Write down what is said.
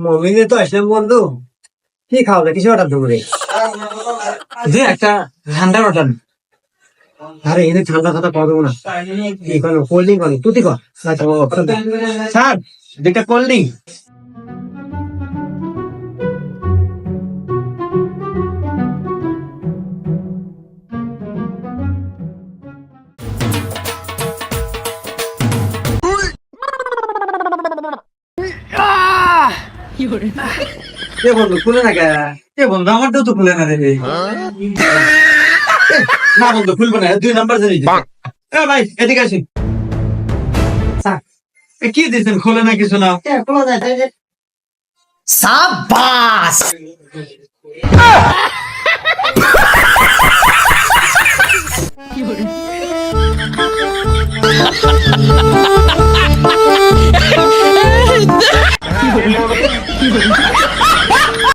মমিনে তো আসলাম বন্ধু, কি খাও না কিছু অর্ডার দেবো রে? যে একটা ঠান্ডার অর্ডার। আরে এনে ঠান্ডা খাতা পাওয়া দেবো না, কি করো কোল্ড ড্রিঙ্ক করো তুই কর। স্যার দুইটা কোল্ড ড্রিঙ্ক। এ বন্ধু খুলে না কে? এ বন্ধু আমারটাও তো খুলে না রে। না বন্ধু খুলবে না, 2 নাম্বার জানি দিতে। এ ভাই এদিকে আসি। স্যার এ কি দিছেন, খোলে না কিছু না। খোলা যায় তাই যে। সাবাস